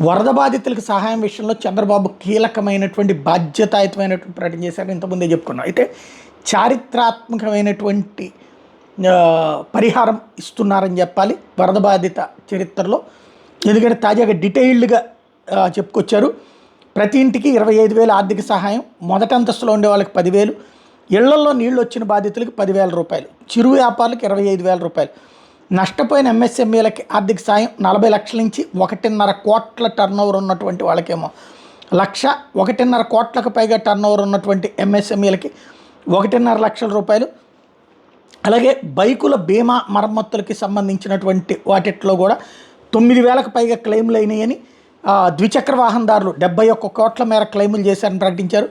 వరద బాధితులకు సహాయం విషయంలో చంద్రబాబు కీలకమైనటువంటి బాధ్యతాయుతమైనటువంటి ప్రకటన చేశారు. ఇంతకుముందే చెప్పుకున్నాం. అయితే చారిత్రాత్మకమైనటువంటి పరిహారం ఇస్తున్నారని చెప్పాలి వరద బాధిత చరిత్రలో. ఎందుకంటే తాజాగా డీటెయిల్డ్గా చెప్పుకొచ్చారు. ప్రతి ఇంటికి 25,000 ఆర్థిక సహాయం, మొదటి అంతస్తులో ఉండే వాళ్ళకి 10,000, ఇళ్లల్లో నీళ్లు వచ్చిన బాధితులకు 10,000 రూపాయలు, చిరు వ్యాపారులకు 25,000 రూపాయలు, నష్టపోయిన ఎంఎస్ఎంఈలకి ఆర్థిక సాయం 40 లక్షల నుంచి 1.5 కోట్ల టర్నోవర్ ఉన్నటువంటి వాళ్ళకేమో 1.5 కోట్లకు పైగా టర్నోవర్ ఉన్నటువంటి ఎంఎస్ఎంఈలకి 1.5 లక్షల రూపాయలు. అలాగే బైకుల బీమా మరమ్మతులకి సంబంధించినటువంటి వాటిట్లో కూడా 9,000కు పైగా క్లెయిములు అయినాయని, ద్విచక్ర వాహనదారులు 71 కోట్ల మేర క్లెయిములు చేశారని ప్రకటించారు.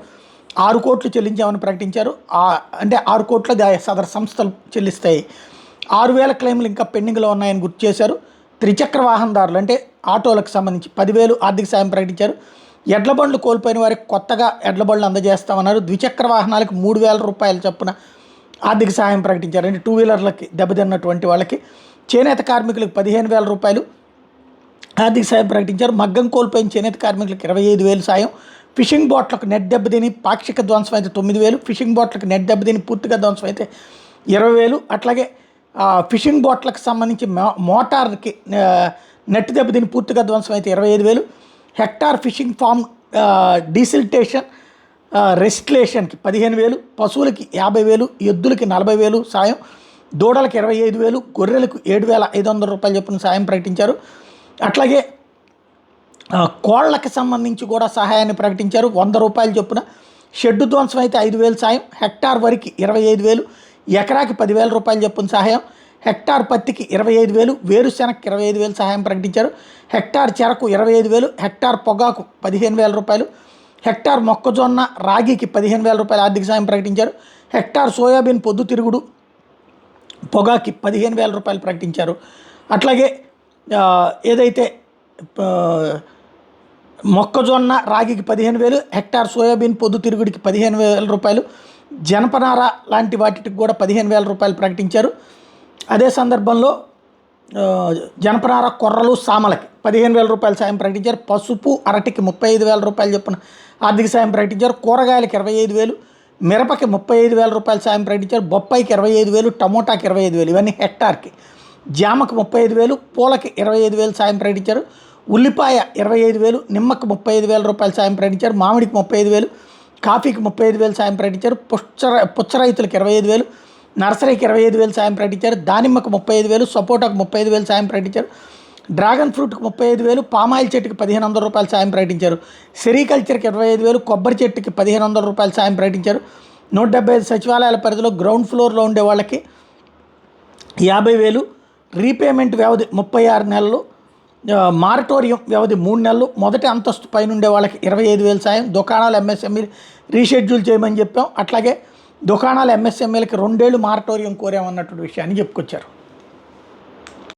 6 కోట్లు చెల్లించామని ప్రకటించారు. అంటే 6 కోట్ల సదరు సంస్థలు చెల్లిస్తాయి. 6,000 క్లెయిములు ఇంకా పెండింగ్లో ఉన్నాయని గుర్తు చేశారు. త్రిచక్ర వాహనదారులు అంటే ఆటోలకు సంబంధించి 10,000 ఆర్థిక సాయం ప్రకటించారు. ఎడ్ల బండ్లు కోల్పోయిన వారికి కొత్తగా ఎడ్ల బండ్లు అందజేస్తామన్నారు. ద్విచక్ర వాహనాలకు 3,000 రూపాయలు చొప్పున ఆర్థిక సహాయం ప్రకటించారు. అంటే 2 వీలర్లకి దెబ్బతిన్నటువంటి వాళ్ళకి. చేనేత కార్మికులకు 15,000 రూపాయలు ఆర్థిక సాయం ప్రకటించారు. మగ్గం కోల్పోయిన చేనేత కార్మికులకు 25,000 సాయం. ఫిషింగ్ బోట్లకు నెట్ దెబ్బతిని పాక్షిక ధ్వంసం అయితే 9,000, ఫిషింగ్ బోట్లకు నెట్ దెబ్బతిని పూర్తిగా ధ్వంసం అయితే 20,000. అట్లాగే ఫిషింగ్ బోట్లకు సంబంధించి మోటార్కి నెట్ దెబ్బతిని పూర్తిగా ధ్వంసం అయితే 25,000. హెక్టార్ ఫిషింగ్ ఫామ్ డీసిల్టేషన్ రెస్టిలేషన్కి 15,000, పశువులకి 50,000, ఎద్దులకి 40,000 సాయం, దూడలకు 25,000, గొర్రెలకు 7,500 రూపాయలు చొప్పున సాయం ప్రకటించారు. అట్లాగే కోళ్లకు సంబంధించి కూడా సహాయాన్ని ప్రకటించారు. 100 రూపాయలు చొప్పున. షెడ్డు ధ్వంసం అయితే 5,000 సాయం, హెక్టార్ వరికి 25,000, ఎకరాకి 10,000 రూపాయలు చొప్పున సహాయం, హెక్టార్ పత్తికి 25,000, వేరుశెనగకి 25,000 సహాయం ప్రకటించారు. హెక్టార్ చెరకు 25,000, హెక్టార్ పొగాకు 15,000 రూపాయలు, హెక్టార్ మొక్కజొన్న రాగికి 15,000 రూపాయలు ఆర్థిక సాయం ప్రకటించారు. హెక్టార్ సోయాబీన్ పొద్దుతిరుగుడు పొగాకి 15,000 రూపాయలు ప్రకటించారు. అట్లాగే ఏదైతే మొక్కజొన్న రాగికి 15,000, హెక్టార్ సోయాబీన్ పొద్దుతిరుగుడికి 15,000 రూపాయలు, జనపనార లాంటి వాటికి కూడా 15,000 రూపాయలు ప్రకటించారు. అదే సందర్భంలో జనపనార కొర్రలు సామలకి 15,000 రూపాయల సాయం ప్రకటించారు. పసుపు అరటికి 35,000 రూపాయలు చొప్పున ఆర్థిక సాయం ప్రకటించారు. కూరగాయలకి 25,000, మిరపకి 35,000 రూపాయల సాయం ప్రకటించారు. బొప్పాయికి 25,000, టమోటాకి 25,000, ఇవన్నీ హెక్టార్కి. జామకు 35,000, పూలకి 25,000 సాయం ప్రకటించారు. ఉల్లిపాయ 25,000, నిమ్మకు 35,000 రూపాయల సాయం ప్రకటించారు. మామిడికి 35,000, కాఫీకి 35,000 సాయం ప్రకటించారు. పుచ్చ రైతులకు 25,000, నర్సరీకి 25,000 సాయం ప్రకటించారు. దానిమ్మకు 35,000, సపోటాకు 35,000 సాయం ప్రకటించారు. డ్రాగన్ ఫ్రూట్కి 35,000, పామాయిల్ చెట్టుకి 1,500 రూపాయలు సాయం ప్రకటించారు. సెరికల్చర్కి 25,000, కొబ్బరి చెట్టుకి 1,500 రూపాయలు సాయం ప్రకటించారు. 175 సచివాలయాల పరిధిలో గ్రౌండ్ ఫ్లోర్లో ఉండే వాళ్ళకి 50,000, రీపేమెంట్ వ్యవధి 36 నెలలు, మారటోరియం వ్యవధి 3 నెలలు, మొదటి అంతస్తు పైన ఉండే వాళ్ళకి 25,000 సాయం. దుకాణాలు ఎంఎస్ఎంఈ రీషెడ్యూల్ చేయమని చెప్పాం. అట్లాగే దుకాణాల ఎంఎస్ఎంఈలకి 2 ఏళ్ళు మారటోరియం కోరామన్నటువంటి విషయాన్ని చెప్పుకొచ్చారు.